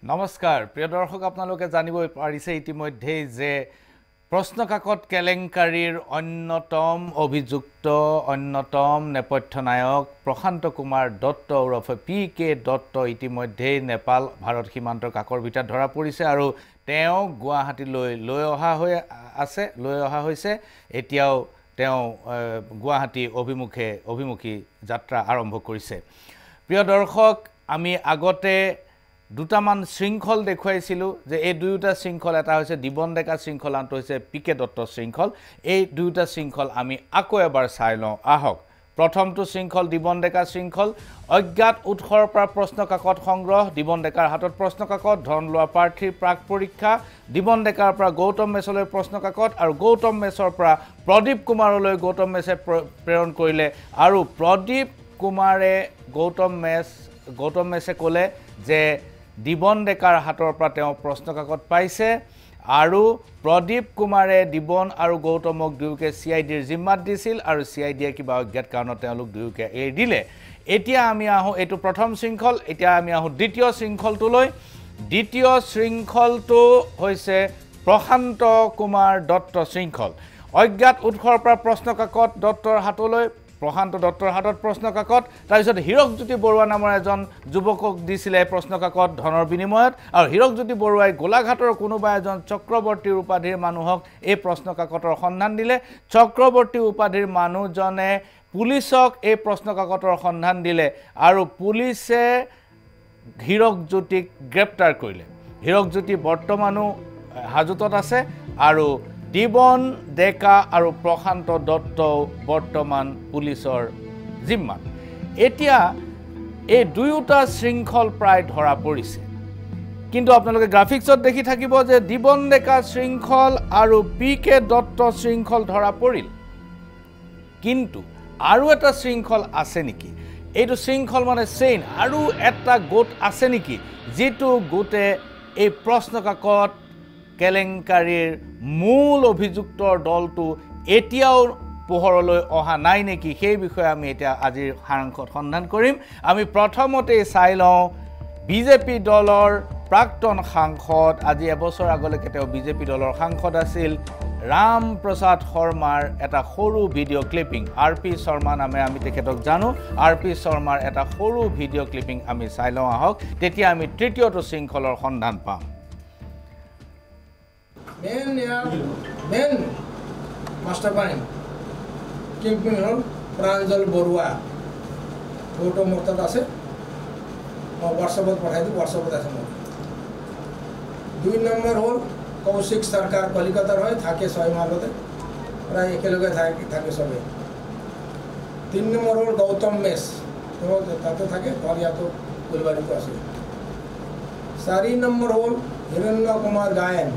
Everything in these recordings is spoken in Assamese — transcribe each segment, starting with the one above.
নমস্কাৰ প্ৰিয় দৰ্শক আপোনালোকে জানিব পাৰিছে ইতিমধ্যে যে প্ৰশ্নকাকত কেলেংকাৰীৰ অন্যতম অভিযুক্ত অন্যতম নেপথ্য নায়ক প্ৰশান্ত কুমাৰ দত্ত ওৰফে PK দত্ত ইতিমধ্যে নেপাল ভাৰত সীমান্তৰ কাকৰ ভিতৰত ধৰা পৰিছে আৰু তেওঁ গুৱাহাটীলৈ লৈ অহা হৈছে এতিয়াও তেওঁ গুৱাহাটী অভিমুখী যাত্ৰা আৰম্ভ কৰিছে প্ৰিয় দৰ্শক আমি আগতে দুটামান শৃংখল দেখুৱাইছিলো যে এই দুয়োটা শৃংখল এটা হৈছে দিবন ডেকা শৃংখল আনটো হৈছে PK দত্ত শৃংখল এই দুয়োটা শৃংখল আমি আকৌ এবাৰ চাই লওঁ আহক প্ৰথমটো শৃংখল দিবন ডেকা শৃংখল অজ্ঞাত উৎসৰ পৰা প্ৰশ্নকাকত সংগ্ৰহ দিবন ডেকাৰ হাতত প্ৰশ্নকাকত ধন লোৱা প্ৰাৰ্থীৰ প্ৰাক পৰীক্ষা দিবন ডেকাৰ পৰা গৌতম মেছলৈ প্ৰশ্নকাকত আৰু গৌতম মেছৰ পৰা প্ৰদীপ কুমাৰলৈ গৌতম মেছে প্ৰেৰণ কৰিলে আৰু প্ৰদীপ কুমাৰে গৌতম মেছে ক'লে যে দিবন ডেকাৰ হাতৰ পৰা তেওঁ প্ৰশ্নকাকত পাইছে আৰু প্ৰদীপ কুমাৰে দিবন আৰু গৌতমক দুয়োকে CIDৰ জিম্মাত দিছিল আৰু CIDয়ে কিবা অজ্ঞাত কাৰণত তেওঁলোক দুয়োকে এৰি দিলে এতিয়া আমি আহো এটো প্ৰথম শৃংখল এতিয়া আমি আহো দ্বিতীয় শৃংখলটোলৈ দ্বিতীয় শৃংখলটো হৈছে প্ৰশান্ত কুমাৰ দত্ত শৃংখল অজ্ঞাত উৎসৰ পৰা প্ৰশ্নকাকত দত্তৰ হাতলৈ প্ৰশান্ত দত্তৰ হাতত প্ৰশ্নকাকত তাৰপিছত হিৰকজ্যোতি বৰুৱা নামৰ এজন যুৱকক দিছিলে প্ৰশ্নকাকত ধনৰ বিনিময়ত আৰু হিৰকজ্যোতি বৰুৱাই গোলাঘাটৰ কোনোবা এজন চক্ৰৱৰ্তী উপাধিৰ মানুহক এই প্ৰশ্নকাকতৰ সন্ধান দিলে চক্ৰৱৰ্তী উপাধিৰ মানুহজনে পুলিচক এই প্ৰশ্নকাকতৰ সন্ধান দিলে আৰু পুলিচে হিৰকজ্যোতিক গ্ৰেপ্তাৰ কৰিলে হিৰকজ্যোতি বৰ্তমানো হাজতত আছে আৰু দিবন ডেকা আৰু প্ৰশান্ত দত্ত বৰ্তমান পুলিচৰ জিম্মাত এতিয়া এই দুয়োটা শৃংখল প্ৰায় ধৰা পৰিছে কিন্তু আপোনালোকে গ্ৰাফিক্সত দেখি থাকিব যে দিবন ডেকা শৃংখল আৰু PK দত্ত শৃংখল ধৰা পৰিল কিন্তু আৰু এটা শৃংখল আছে নেকি এইটো শৃংখল মানে চেইন আৰু এটা গোট আছে নেকি যেটো গোটে এই প্ৰশ্নকাকত কেলেংকাৰীৰ মূল অভিযুক্তৰ দলটো এতিয়াও পোহৰলৈ অহা নাই নেকি সেই বিষয়ে আমি এতিয়া আজিৰ সাৰাংশত সন্ধান কৰিম আমি প্ৰথমতে চাই লওঁ বিজেপি দলৰ প্ৰাক্তন সাংসদ আজি এবছৰ আগলৈকে তেওঁ বিজেপি দলৰ সাংসদ আছিল ৰাম প্ৰসাদ শৰ্মাৰ এটা সৰু ভিডিঅ' ক্লিপিং RP শৰ্মা নামে আমি তেখেতক জানো RP শৰ্মাৰ এটা সৰু ভিডিঅ' ক্লিপিং আমি চাই লওঁ আহক তেতিয়া আমি তৃতীয়টো শৃংখলৰ সন্ধান পাম মেন মাস্টাৰ মাইন্ড কিংপিং হল প্ৰাঞ্জল বড়ুয়া ফটো মোৰতাদ আছে হোয়াটসঅ্যাপত পঠাই দিই হোয়াটসঅ্যাপত আছে মোৰ 2 নম্বৰ হল কৌশিক সৰকাৰ কলিকাতাৰ হয় থাকে 6 মাহতে প্ৰায় একেলগে থাকে সবে 3 নম্বৰ হল গৌতম মেছ তাতে থাকে ইয়াতো ফুলবাড়িতে আছে 4 নম্বৰ হল হিৰণ্য কুমাৰ গায়ন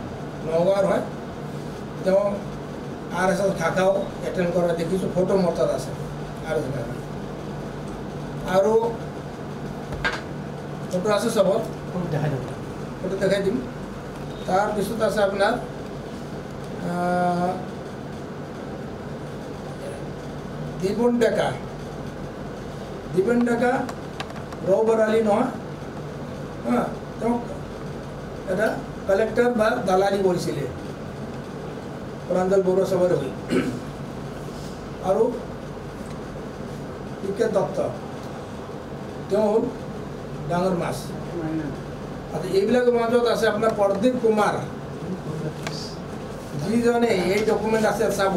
নগাঁৱৰ হয় তেওঁ RSS খাখাও এটেন্ড কৰা দেখিছোঁ ফটো মতাত আছে RSS আৰু ফটো আছে সবত ফটো দেখাই দিম তাৰপিছত আছে আপোনাৰ দিবন ডেকা ৰবৰ আলী নহয় তেওঁ এটা কালেক্টৰ বা দালালি কৰিছিলে প্ৰাঞ্জল বড়ুৱা সবৰে হৈ আৰু PK দত্ত তেওঁ হ'ল ডাঙৰ মাছ আৰু এইবিলাকৰ মাজত আছে আপোনাৰ প্ৰদীপ কুমাৰ যিজনে এই ডকুমেণ্ট আছে চাব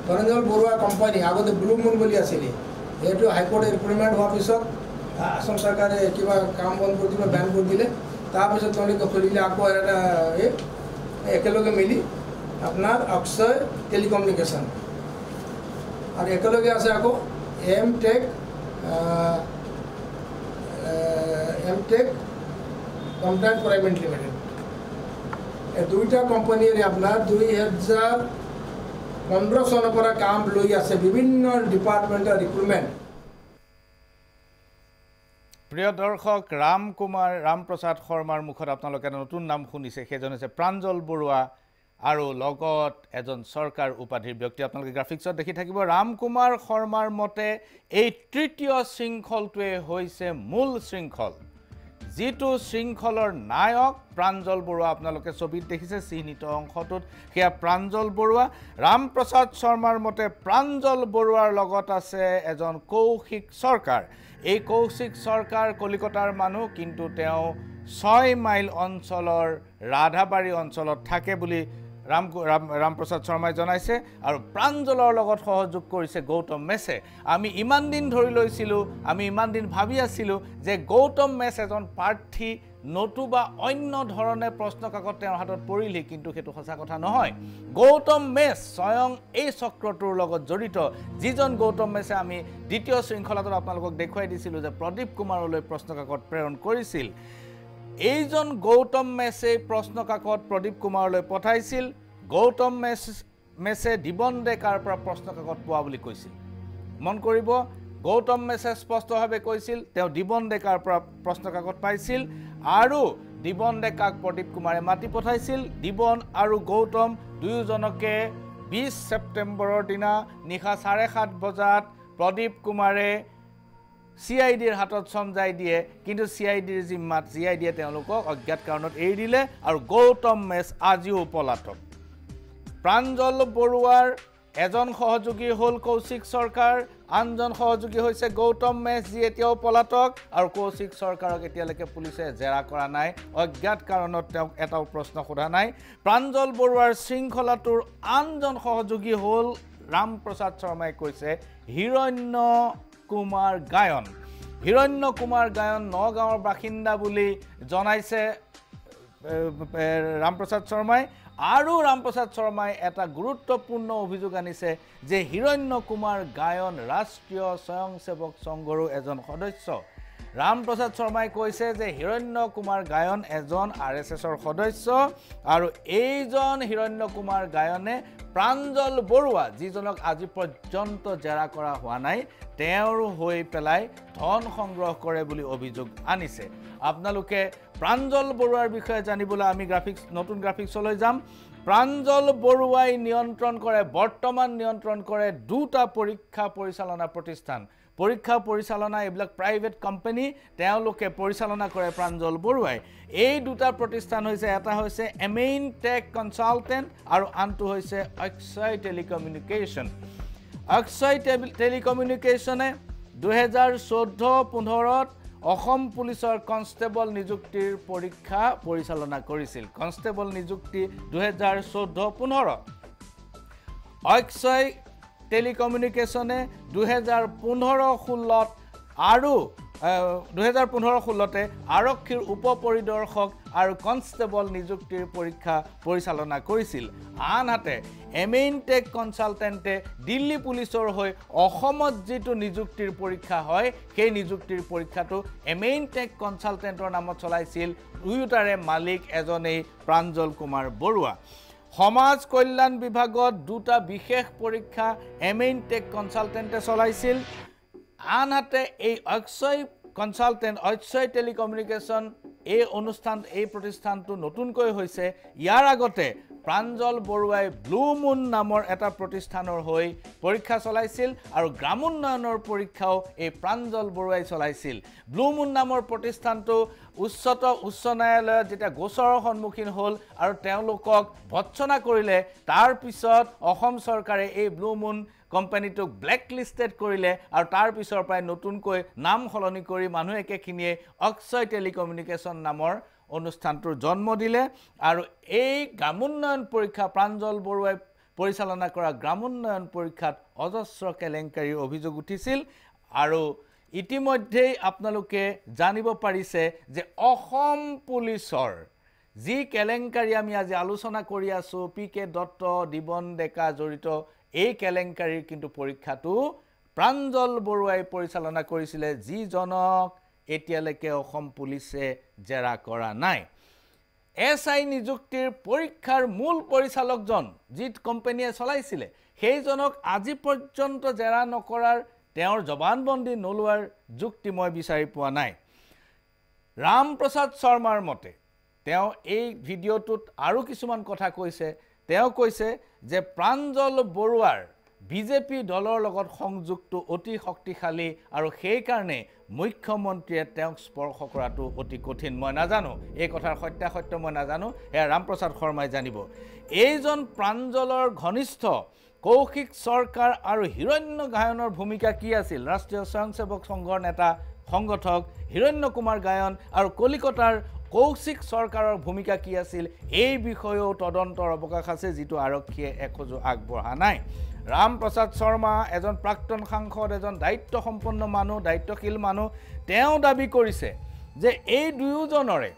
প্ৰাঞ্জল বড়ুৱা কোম্পানী আগতে ব্লু মুন বুলি আছিলে এইটো হাইকোৰ্টে ৰিপ্ৰিমেণ্ট হোৱাৰ পিছত আসাম চৰকাৰে কিবা কাম বন্ধ কৰি দিলে বেন কৰি দিলে তাৰপিছত তেওঁলোকে খুলিলে আকৌ এটা একেলগে মিলি আপোনাৰ অক্ষয় টেলিকমিউনিকেশ্যন আৰু একেলগে আছে আকৌ এমটেক কন্ট্ৰাক্ট প্ৰাইভেট লিমিটেড এই দুইটা কোম্পানীৰে আপোনাৰ 2015 চনৰ পৰা কাম লৈ আছে বিভিন্ন ডিপাৰ্টমেণ্টৰ ৰিক্ৰুটমেণ্ট প্ৰিয় দৰ্শক ৰাম প্ৰসাদ শৰ্মাৰ মুখত আপোনালোকে নতুন নাম শুনিছে সেইজন হৈছে প্ৰাঞ্জল বৰুৱা আৰু লগত এজন সৰকাৰ উপাধিৰ ব্যক্তি আপোনালোকে গ্ৰাফিক্সত দেখি থাকিব ৰাম কুমাৰ শৰ্মাৰ মতে এই তৃতীয় শৃংখলটোৱে হৈছে মূল শৃংখল যিটো শৃংখলৰ নায়ক প্ৰাঞ্জল বৰুৱা আপোনালোকে ছবিত দেখিছে চিহ্নিত অংশটোত সেয়া প্ৰাঞ্জল বৰুৱা ৰামপ্ৰসাদ শৰ্মাৰ মতে প্ৰাঞ্জল বৰুৱাৰ লগত আছে এজন কৌশিক সৰকাৰ এই কৌশিক সৰকাৰ কলিকতাৰ মানুহ কিন্তু তেওঁ 6 মাইল অঞ্চলৰ ৰাধাবাৰী অঞ্চলত থাকে বুলি ৰামপ্ৰসাদ শৰ্মাই জনাইছে আৰু প্ৰাঞ্জলৰ লগত সহযোগ কৰিছে গৌতম মেছে আমি ইমান দিন ধৰি লৈছিলোঁ আমি ইমান দিন ভাবি আছিলোঁ যে গৌতম মেছ এজন প্ৰাৰ্থী নতুবা অন্য ধৰণে প্ৰশ্ন কাকত তেওঁৰ হাতত পৰিলে কিন্তু সেইটো সঁচা কথা নহয় গৌতম মেছ স্বয়ং এই চক্ৰটোৰ লগত জড়িত যিজন গৌতম মেছে আমি দ্বিতীয় শৃংখলাটোত আপোনালোকক দেখুৱাই দিছিলোঁ যে প্ৰদীপ কুমাৰলৈ প্ৰশ্ন কাকত প্ৰেৰণ কৰিছিল এইজন গৌতম মেছে প্ৰশ্ন কাকত প্ৰদীপ কুমাৰলৈ পঠাইছিল গৌতম মেছে দিবন ডেকাৰ পৰা প্ৰশ্ন কাকত পোৱা বুলি কৈছিল মন কৰিব গৌতম মেছে স্পষ্টভাৱে কৈছিল তেওঁ দিবন ডেকাৰ পৰা প্ৰশ্ন কাকত পাইছিল আৰু দিবন ডেকাক প্ৰদীপ কুমাৰে মাতি পঠাইছিল দিবন আৰু গৌতম দুয়োজনকে 20 ছেপ্টেম্বৰৰ দিনা নিশা 7:30 বজাত প্ৰদীপ কুমাৰে CIDৰ হাতত সমজাই দিয়ে কিন্তু CIDৰ জিম্মাত CIDয়ে তেওঁলোকক অজ্ঞাত কাৰণত এৰি দিলে আৰু গৌতম মেছ আজিও পলাতক প্ৰাঞ্জল বৰুৱাৰ এজন সহযোগী হ'ল কৌশিক সৰকাৰ আনজন সহযোগী হৈছে গৌতম মেছ যি এতিয়াও পলাতক আৰু কৌশিক সৰকাৰক এতিয়ালৈকে পুলিচে জেৰা কৰা নাই অজ্ঞাত কাৰণত তেওঁক এটাও প্ৰশ্ন সোধা নাই প্ৰাঞ্জল বৰুৱাৰ শৃংখলাটোৰ আনজন সহযোগী হ'ল ৰামপ্ৰসাদ শৰ্মাই কৈছে হিৰণ্য কুমাৰ গায়ন নগাঁৱৰ বাসিন্দা বুলি জনাইছে ৰামপ্ৰসাদ শৰ্মাই আৰু ৰামপ্ৰসাদ শৰ্মাই এটা গুৰুত্বপূৰ্ণ অভিযোগ আনিছে যে হিৰণ্য কুমাৰ গায়ন ৰাষ্ট্ৰীয় স্বয়ংসেৱক সংঘৰো এজন সদস্য ৰামপ্ৰসাদ শৰ্মাই কৈছে যে হিৰণ্য কুমাৰ গায়ন এজন RSSৰ সদস্য আৰু এইজন হিৰণ্য কুমাৰ গায়নে প্ৰাঞ্জল বৰুৱা যিজনক আজি পৰ্যন্ত জেৰা কৰা হোৱা নাই তেওঁৰ হৈ পেলাই ধন সংগ্ৰহ কৰে বুলি অভিযোগ আনিছে আপোনালোকে প্ৰাঞ্জল বৰুৱাৰ বিষয়ে জানিবলৈ আমি নতুন গ্ৰাফিক্সলৈ যাম প্ৰাঞ্জল বৰুৱাই বৰ্তমান নিয়ন্ত্ৰণ কৰে দুটা পৰীক্ষা পৰিচালনা প্ৰতিষ্ঠান পৰীক্ষা পৰিচালনা এইবিলাক প্ৰাইভেট কোম্পানী তেওঁলোকে পৰিচালনা কৰে প্ৰাঞ্জল বৰুৱাই এই দুটা প্ৰতিষ্ঠান হৈছে এটা হৈছে এমেইন টেক কনসালটেন্ট আৰু আনটো হৈছে অক্ষয় টেলিকমিউনিকেশ্যন অক্ষয় টেলিকমিউনিকেশ্যনে 2014-15ত অসম পুলিচৰ কনষ্টেবল নিযুক্তিৰ পৰীক্ষা পৰিচালনা কৰিছিল কনষ্টেবল নিযুক্তি 2014-15 অক্ষয় টেলিকমিউনিকেশ্যনে 2015-16 আৰু 2015-16তে আৰক্ষীৰ উপপৰিদৰ্শক আৰু কনষ্টেবল নিযুক্তিৰ পৰীক্ষা পৰিচালনা কৰিছিল আনহাতে এমেইন টেক কনসালটেন্টে দিল্লী পুলিচৰ হৈ অসমত যিটো নিযুক্তিৰ পৰীক্ষা হয় সেই নিযুক্তিৰ পৰীক্ষাটো এমেইন টেক কনসালটেন্টৰ নামত চলাইছিল দুয়োটাৰে মালিক এজনেই প্ৰাঞ্জল কুমাৰ বৰুৱা সমাজ কল্যাণ বিভাগত দুটা বিশেষ পৰীক্ষা এমেইন টেক কনসালটেন্টে চলাইছিল আনহাতে এই অক্ষয় টেলিকমিউনিকেশ্যন এই প্ৰতিষ্ঠানটো নতুনকৈ হৈছে ইয়াৰ আগতে প্ৰাঞ্জল বৰুৱাই ব্লু মুন নামৰ এটা প্ৰতিষ্ঠানৰ হৈ পৰীক্ষা চলাইছিল আৰু গ্ৰামোন্নয়নৰ পৰীক্ষাও এই প্ৰাঞ্জল বৰুৱাই চলাইছিল ব্লু মুন নামৰ প্ৰতিষ্ঠানটো উচ্চ ন্যায়ালয়ত যেতিয়া গোচৰৰ সন্মুখীন হ'ল আৰু তেওঁলোকক ভৎসনা কৰিলে তাৰ পিছত অসম চৰকাৰে এই ব্লু মুন কোম্পানীটোক ব্লেকলিষ্টেড কৰিলে আৰু তাৰ পিছৰ পৰাই নতুনকৈ নাম সলনি কৰি মানুহ একেখিনিয়ে অক্ষয় টেলিকমিউনিকেশ্যন নামৰ অনুষ্ঠানটোৰ জন্ম দিলে আৰু এই গ্ৰামোন্নয়ন পৰীক্ষা প্ৰাঞ্জল বৰুৱাই পৰিচালনা কৰা গ্ৰামোন্নয়ন পৰীক্ষাত অজস্ৰ কেলেংকাৰীৰ অভিযোগ উঠিছিল আৰু ইতিমধ্যেই আপোনালোকে জানিব পাৰিছে যে অসম পুলিচৰ যি কেলেংকাৰী আমি আজি আলোচনা কৰি আছো PK দত্ত দিবন ডেকা জড়িত এই কেলেংকাৰীৰ কিন্তু পৰীক্ষাটো প্ৰাঞ্জল বৰুৱাই পৰিচালনা কৰিছিলে যিজনক এতিয়ালৈকে অসম পুলিচে জেৰা কৰা নাই SI নিযুক্তিৰ পৰীক্ষাৰ মূল পৰিচালকজন যি কোম্পানীয়ে চলাইছিলে সেইজনক আজি পৰ্যন্ত জেৰা নকৰাৰ তেওঁৰ জবানবন্দী নলোৱাৰ যুক্তি মই বিচাৰি পোৱা নাই ৰামপ্ৰসাদ শৰ্মাৰ মতে তেওঁ এই ভিডিঅ'টোত আৰু কিছুমান কথা কৈছে তেওঁ কৈছে যে প্ৰাঞ্জল বৰুৱাৰ বিজেপি দলৰ লগত সংযুক্ত অতি শক্তিশালী আৰু সেই কাৰণে মুখ্যমন্ত্ৰীয়ে তেওঁক স্পৰ্শ কৰাটো অতি কঠিন মই নাজানো এই কথাৰ সত্যাসত্য মই নাজানো এয়া ৰামপ্ৰসাদ শৰ্মাই জানিব এইজন প্ৰাঞ্জলৰ ঘনিষ্ঠ কৌশিক সৰকাৰ আৰু হিৰণ্য গায়নৰ ভূমিকা কি আছিল ৰাষ্ট্ৰীয় স্বয়ংসেৱক সংঘৰ নেতা সংগঠক হিৰণ্য কুমাৰ গায়ন আৰু কলিকতাৰ কৌশিক সৰকাৰৰ ভূমিকা কি আছিল এই বিষয়েও তদন্তৰ অৱকাশ আছে যেটো আৰক্ষীয়ে একোজো আগবঢ়া নাই ৰামপ্ৰসাদ শৰ্মা এজন প্ৰাক্তন সাংসদ এজন দায়িত্ব সম্পন্ন মানুহ দায়িত্বশীল মানুহ তেওঁ দাবী কৰিছে যে এই দুয়োজনৰে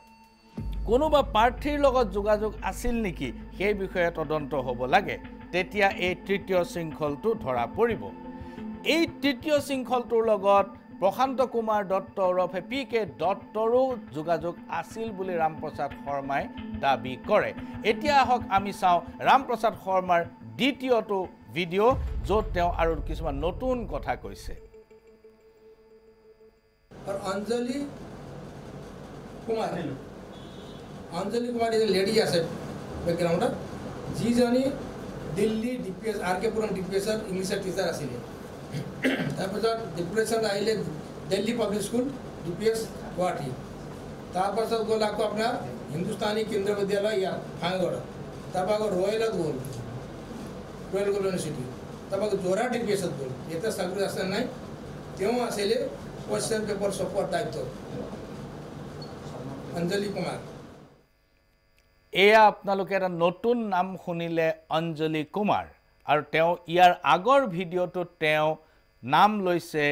কোনোবা প্ৰাৰ্থীৰ লগত যোগাযোগ আছিল নেকি সেই বিষয়ে তদন্ত হ'ব লাগে তেতিয়া এই তৃতীয় শৃংখলটো ধৰা পৰিব এই তৃতীয় শৃংখলটোৰ লগত প্ৰশান্ত কুমাৰ দত্ত ওৰফে পি.কে. দত্তৰো যোগাযোগ আছিল বুলি ৰামপ্ৰসাদ শৰ্মাই দাবী কৰে এতিয়া আহক আমি চাওঁ ৰামপ্ৰসাদ শৰ্মাৰ দ্বিতীয়টো ভিডিঅ' য'ত তেওঁ আৰু কিছুমান নতুন কথা কৈছে और अंजलि कुमार इज लेडी আছে ব্যাকগ্রাউন্ডত যিজনী দিল্লী ডিপিএস আরকে পুরম ডিপিএসৰ ইংলিছৰ টিচাৰ আছিল তাৰপিছত ডিপ্ৰেছন আহিলে Delhi public school DPS Guwahati তাৰপিছত গ'ল আকৌ আপোনাৰ হিন্দুস্তানী কেন্দ্ৰীয় বিদ্যালয় ইয়াত ফাংগড় তাৰপৰা আকৌ ৰয়েলত গ'ল ৰয়েল ইউনিভাৰ্চিটি তাৰপৰা যোৰহাট ডিপিএছত গ'ল ইয়াতে চাকৰি আছে নাই তেওঁ আছিলে কোয়েশ্চন পেপার সপোর্ট দায়িত্ব अंजलि कुमार এয়া আপোনালোকে এটা নতুন নাম শুনিলে অঞ্জলি কুমাৰ আৰু তেওঁ ইয়াৰ আগৰ ভিডিঅ'টোত তেওঁ নাম লৈছে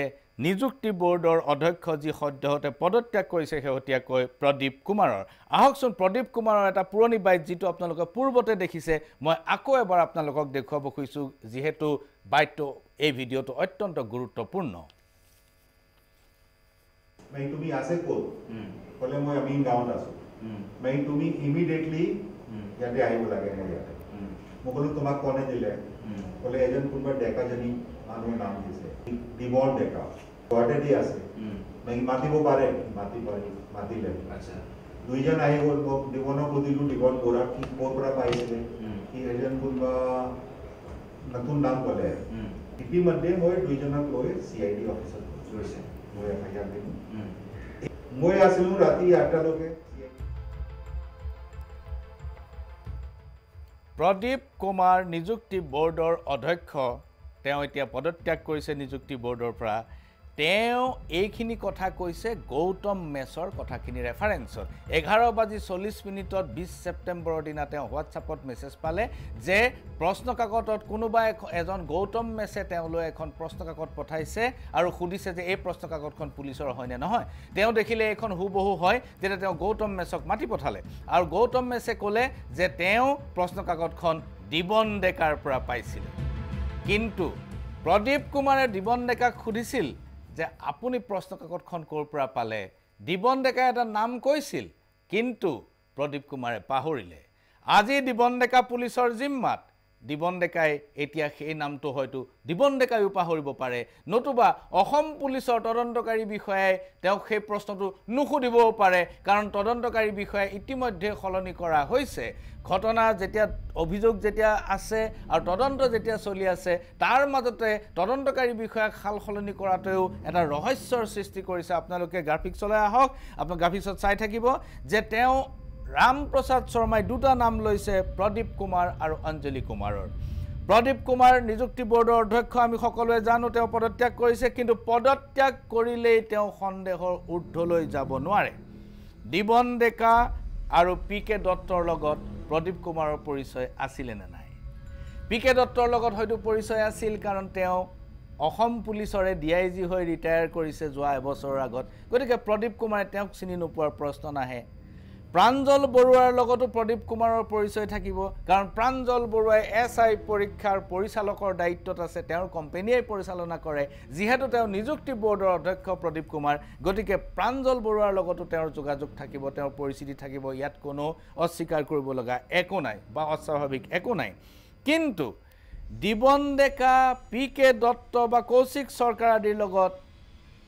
নিযুক্তি বোৰ্ডৰ অধ্যক্ষ যি সদ্যহতে পদত্যাগ কৰিছে শেহতীয়াকৈ প্ৰদীপ কুমাৰৰ আহকচোন প্ৰদীপ কুমাৰৰ এটা পুৰণি বাইট যিটো আপোনালোকে পূৰ্বতে দেখিছে মই আকৌ এবাৰ আপোনালোকক দেখুৱাব খুজিছো যিহেতু বাইটটো এই ভিডিঅ'টো অত্যন্ত গুৰুত্বপূৰ্ণ मैं तुम्ही असे कोण बोले मैं आम्ही गावात आसो मैं तुम्ही इमिडिएटली याते আহিব লাগে মই ইয়াতে মই বলো তোমাক কোনে দিলে বলে এজন কোনবা ডেকা জনী মানুহ নাম দিছে দিবন ডেকা গুৱাহাটী আছে মই মাতিব পাৰে মাতিলে আচ্ছা দুইজন আহি গ'ল মোক দিবনক সুধিলো দিবন বৰা কি ক'ৰ পৰা পাইছিলে কি এজন কোনবা নতুন নাম ক'লে ইতিমধ্যে মই দুইজনক লৈ সিআইডি অফিচত গৈছে মই এফআইআৰ দিম মই আছিলো ৰাতি 8টা লৈকে প্ৰদীপ কুমাৰ নিযুক্তি বোৰ্ডৰ অধ্যক্ষ তেওঁ এতিয়া পদত্যাগ কৰিছে নিযুক্তি বোৰ্ডৰ পৰা তেওঁ এইখিনি কথা কৈছে গৌতম মেছৰ কথাখিনি ৰেফাৰেন্সত 11:40 20 ছেপ্টেম্বৰৰ দিনা তেওঁ হোৱাটছআপত মেছেজ পালে যে প্ৰশ্নকাকতত কোনোবা এজন গৌতম মেছে তেওঁলৈ এখন প্ৰশ্নকাকত পঠাইছে আৰু সুধিছে যে এই প্ৰশ্নকাকতখন পুলিচৰ হয়নে নহয় তেওঁ দেখিলে এখন হুবহু হয় তেতিয়া তেওঁ গৌতম মেছক মাতি পঠালে আৰু গৌতম মেছে ক'লে যে তেওঁ প্ৰশ্নকাকতখন দিবন ডেকাৰ পৰা পাইছিল কিন্তু প্ৰদীপ কুমাৰে দিবন ডেকাক সুধিছিল যে আপুনি প্ৰশ্নকাকতখন ক'ৰ পৰা পালে দিবন ডেকা এটা নাম কৈছিল কিন্তু প্ৰদীপ কুমাৰে পাহৰিলে আজি দিবন ডেকা পুলিচৰ জিম্মাত দিবন ডেকাই এতিয়া সেই নামটো হয়তো দিবন ডেকাইও পাহৰিব পাৰে নতুবা অসম পুলিচৰ তদন্তকাৰী বিষয়াই তেওঁক সেই প্ৰশ্নটো নুসুধিবও পাৰে কাৰণ তদন্তকাৰী বিষয়াই ইতিমধ্যে সলনি কৰা হৈছে ঘটনা যেতিয়া অভিযোগ যেতিয়া আছে আৰু তদন্ত যেতিয়া চলি আছে তাৰ মাজতে তদন্তকাৰী বিষয়াক খাল সলনি কৰাটোও এটা ৰহস্যৰ সৃষ্টি কৰিছে আপোনালোকে গ্ৰাফিক্স চলাই আহক আপোনাক গ্ৰাফিক্সত চাই থাকিব যে তেওঁ ৰামপ্ৰসাদ শৰ্মাই দুটা নাম লৈছে প্ৰদীপ কুমাৰ আৰু অঞ্জলি কুমাৰৰ প্ৰদীপ কুমাৰ নিযুক্তি বোৰ্ডৰ অধ্যক্ষ আমি সকলোৱে জানো তেওঁ পদত্যাগ কৰিছে কিন্তু পদত্যাগ কৰিলেই তেওঁ সন্দেহৰ ঊৰ্ধ্বলৈ যাব নোৱাৰে দিবন ডেকা আৰু পি.কে. দত্তৰ লগত প্ৰদীপ কুমাৰৰ পৰিচয় আছিল নে নাই পি.কে. দত্তৰ লগত হয়তো পৰিচয় আছিল কাৰণ তেওঁ অসম পুলিচৰে ডিআইজি হৈ ৰিটায়াৰ কৰিছে যোৱা এবছৰৰ আগত গতিকে প্ৰদীপ কুমাৰে তেওঁক চিনি নোপোৱাৰ প্ৰশ্ন নাহে প্ৰাঞ্জল বৰুৱাৰ লগতো প্ৰদীপ কুমাৰৰ পৰিচয় থাকিব কাৰণ প্ৰাঞ্জল বৰুৱাই এছআই পৰীক্ষাৰ পৰিচালকৰ দায়িত্বত আছে তেওঁৰ কোম্পানীয়ে পৰিচালনা কৰে যিহেতু তেওঁ নিযুক্তি বোৰ্ডৰ অধ্যক্ষ প্ৰদীপ কুমাৰ গতিকে প্ৰাঞ্জল বৰুৱাৰ লগতো তেওঁৰ যোগাযোগ থাকিব তেওঁৰ পৰিস্থিতি থাকিব ইয়াত কোনো অস্বীকাৰ কৰিব লগা একো নাই বা অস্বাভাৱিক একো নাই কিন্তু দিবন ডেকা পি.কে. দত্ত বা কৌশিক সৰকাৰ আদিৰ লগত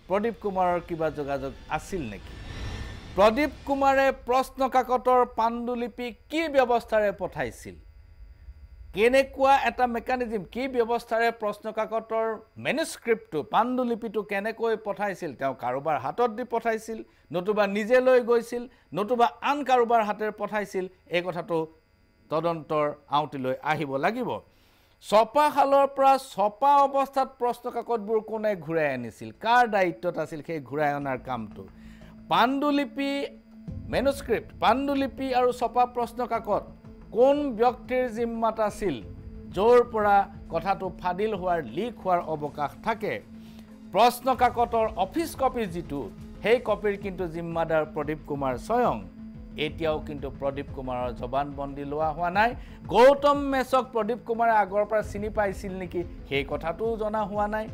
প্ৰদীপ কুমাৰৰ কিবা যোগাযোগ আছিল নেকি প্ৰদীপ কুমাৰে প্ৰশ্নকাকতৰ পাণ্ডুলিপি কি ব্যৱস্থাৰে পঠাইছিল কেনেকুৱা এটা মেকানিজম কি ব্যৱস্থাৰে প্ৰশ্ন কাকতৰ মেনুস্ক্ৰিপ্টটো পাণ্ডুলিপিটো কেনেকৈ পঠাইছিল তেওঁ কাৰোবাৰ হাতত দি পঠাইছিল নতুবা নিজে লৈ গৈছিল নতুবা আন কাৰোবাৰ হাতেৰে পঠাইছিল এই কথাটো তদন্তৰ আউতিলৈ আহিব লাগিব ছপাশালৰ পৰা ছপা অৱস্থাত প্ৰশ্ন কাকতবোৰ কোনে ঘূৰাই আনিছিল কাৰ দায়িত্বত আছিল সেই ঘূৰাই অনাৰ কামটো পাণ্ডুলিপি মেনুস্ক্ৰিপ্ট পাণ্ডুলিপি আৰু ছপা প্ৰশ্ন কাকত কোন ব্যক্তিৰ জিম্মাত আছিল য'ৰ পৰা কথাটো ফাদিল হোৱাৰ লিক হোৱাৰ অৱকাশ থাকে প্ৰশ্ন কাকতৰ অফিচ কপি যিটো সেই কপিৰ কিন্তু জিম্মাদাৰ প্ৰদীপ কুমাৰ স্বয়ং এতিয়াও কিন্তু প্ৰদীপ কুমাৰৰ জবানবন্দী লোৱা হোৱা নাই গৌতম মেছক প্ৰদীপ কুমাৰে আগৰ পৰা চিনি পাইছিল নেকি সেই কথাটোও জনা হোৱা নাই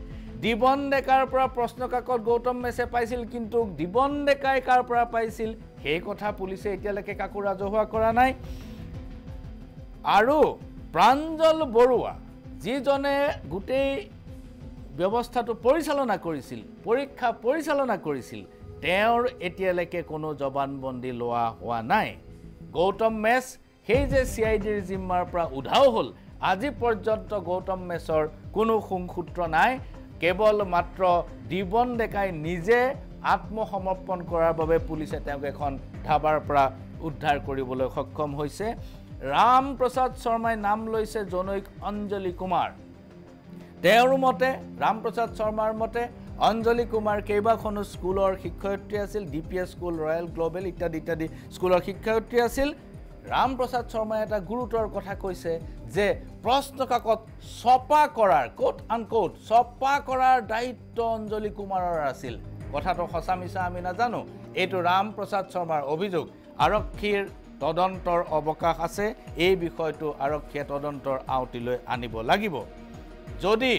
দিবন ডেকাৰ পৰা প্ৰশ্ন কাকত গৌতম মেছে পাইছিল কিন্তু দিবন ডেকাই কাৰ পৰা পাইছিল সেই কথা পুলিচে এতিয়ালৈকে কাকো ৰাজহুৱা কৰা নাই আৰু প্ৰাঞ্জল বৰুৱা যিজনে গোটেই ব্যৱস্থাটো পৰিচালনা কৰিছিল পৰীক্ষা পৰিচালনা কৰিছিল তেওঁৰ এতিয়ালৈকে কোনো জবানবন্দী লোৱা হোৱা নাই গৌতম মেছ সেই যে CIDৰ জিম্মাৰ পৰা উধাও হ'ল আজি পৰ্যন্ত গৌতম মেছৰ কোনো সংসূত্ৰ নাই কেৱল মাত্ৰ দিবন ডেকাই নিজে আত্মসমৰ্পণ কৰাৰ বাবে পুলিচে তেওঁক এখন ধাবাৰ পৰা উদ্ধাৰ কৰিবলৈ সক্ষম হৈছে ৰাম প্ৰসাদ শৰ্মাই নাম লৈছে জনৈক অঞ্জলি কুমাৰ তেওঁৰ মতে ৰাম প্ৰসাদ শৰ্মাৰ মতে অঞ্জলি কুমাৰ কেইবাখনো স্কুলৰ শিক্ষয়িত্ৰী আছিল DPS স্কুল ৰয়েল গ্লোবেল ইত্যাদি ইত্যাদি স্কুলৰ শিক্ষয়িত্ৰী আছিল ৰাম প্ৰসাদ শৰ্মাই এটা গুৰুতৰ কথা কৈছে যে প্ৰশ্ন কাকত ছপা কৰাৰ কোট আনকোট ছপা কৰাৰ দায়িত্ব অঞ্জলি কুমাৰৰ আছিল কথাটো সঁচা মিছা আমি নাজানো এইটো ৰাম প্ৰসাদ শৰ্মাৰ অভিযোগ আৰক্ষীৰ তদন্তৰ অৱকাশ আছে এই বিষয়টো আৰক্ষীয়ে তদন্তৰ আউতিলৈ আনিব লাগিব যদি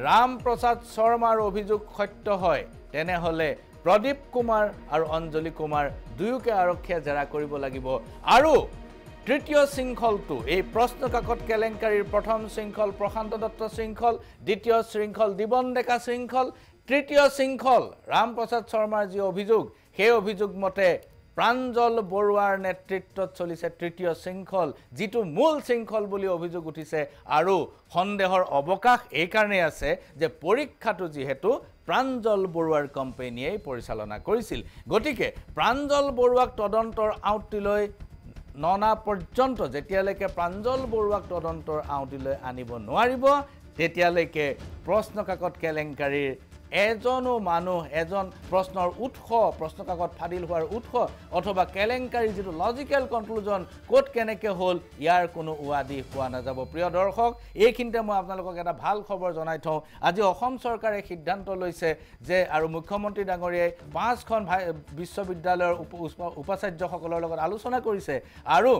ৰাম প্ৰসাদ শৰ্মাৰ অভিযোগ সত্য হয় তেনেহলে প্ৰদীপ কুমাৰ আৰু অঞ্জলি কুমাৰ দুয়োকে আৰক্ষীয়ে জেৰা কৰিব লাগিব আৰু তৃতীয় শৃংখলটো এই প্ৰশ্ন কাকত কেলেংকাৰীৰ প্ৰথম শৃংখল প্ৰশান্ত দত্ত শৃংখল দ্বিতীয় শৃংখল দিবন ডেকা শৃংখল তৃতীয় শৃংখল ৰাম প্ৰসাদ শৰ্মাৰ যি অভিযোগ সেই অভিযোগ মতে প্ৰাঞ্জল বৰুৱাৰ নেতৃত্বত চলিছে তৃতীয় শৃংখল যিটো মূল শৃংখল বুলি অভিযোগ উঠিছে আৰু সন্দেহৰ অৱকাশ এই কাৰণে আছে যে পৰীক্ষাটো যিহেতু প্ৰাঞ্জল বৰুৱাৰ কোম্পানীয়ে পৰিচালনা কৰিছিল গতিকে প্ৰাঞ্জল বৰুৱাক তদন্তৰ আউতিলৈ ননা পৰ্যন্ত যেতিয়ালৈকে প্ৰাঞ্জল বৰুৱাক তদন্তৰ আউতিলৈ আনিব নোৱাৰিব তেতিয়ালৈকে প্ৰশ্ন কাকত কেলেংকাৰীৰ এজনো মানুহ এজন প্ৰশ্নৰ উৎস প্ৰশ্ন কাকত ফাদিল হোৱাৰ উৎস অথবা কেলেংকাৰী যিটো লজিক্যাল কনক্লুজন কোট কেনেকে হ'ল ইয়াৰ কোনো উৱাদি হোৱা নাযাব প্ৰিয় দৰ্শক এইখিনিতে মই আপোনালোকক এটা ভাল খবৰ জনাই থওঁ আজি অসম চৰকাৰে সিদ্ধান্ত লৈছে যে আৰু মুখ্যমন্ত্ৰী ডাঙৰীয়াই 5খন বিশ্ববিদ্যালয়ৰ উপাচাৰ্যসকলৰ লগত আলোচনা কৰিছে আৰু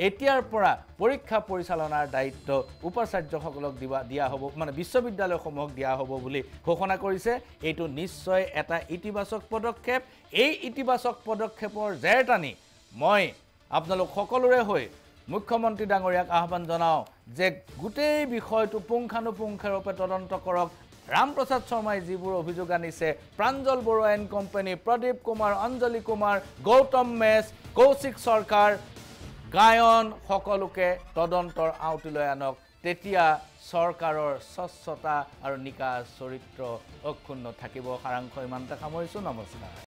এতিয়াৰ পৰা পৰীক্ষা পৰিচালনাৰ দায়িত্ব উপাচাৰ্যসকলক দিয়া হ'ব মানে বিশ্ববিদ্যালয়সমূহক দিয়া হ'ব বুলি ঘোষণা কৰিছে এইটো নিশ্চয় এটা ইতিবাচক পদক্ষেপ এই ইতিবাচক পদক্ষেপৰ জেৰ টানি মই আপোনালোক সকলোৰে হৈ মুখ্যমন্ত্ৰী ডাঙৰীয়াক আহ্বান জনাওঁ যে গোটেই বিষয়টো পুংখানুপুংখৰূপে তদন্ত কৰক ৰাম প্ৰসাদ শৰ্মাই যিবোৰ অভিযোগ আনিছে প্ৰাঞ্জল বৰুৱা এণ্ড কোম্পানী প্ৰদীপ কুমাৰ অঞ্জলি কুমাৰ গৌতম মেছ কৌশিক চৰকাৰ গায়ন সকলোকে তদন্তৰ আউতিলৈ আনক তেতিয়া চৰকাৰৰ স্বচ্ছতা আৰু নিকা চৰিত্ৰ অক্ষুণ্ণ থাকিব সাৰাংশ ইমানতে সামৰিছোঁ নমস্কাৰ